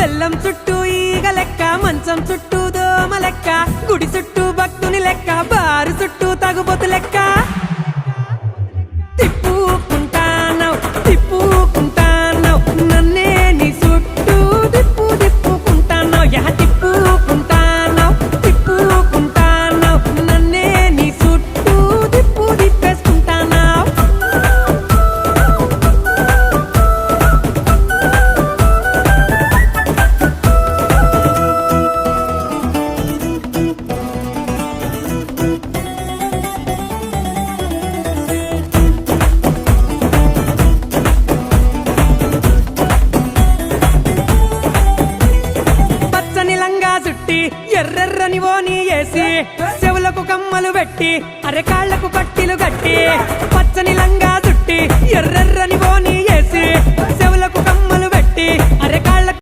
బెల్లం చుట్టూ ఈగ లెక్క, మంచం చుట్టూ దోమ లెక్క, గుడి చుట్టూ భక్తుని లెక్క, బారు చుట్టూ తగుబోతు లెక్క. తిప్పుకుంటానవ్ తిప్పుకుంటానవ్ నన్నే నీ చుట్టూ తిప్పుకుంటానవ్, యహ తిప్పుకుంటానవ్ తిప్పుకుంటానవ్ నన్నే నీ చుట్టూ తిప్పేసుకుంటానవ్. చుట్టి ఎర్రెర్రని ఓని వేసి, చెవులకు కమ్మలు పెట్టి, అరెకాళ్లకు పట్టిలు కట్టి, పచ్చని లంగా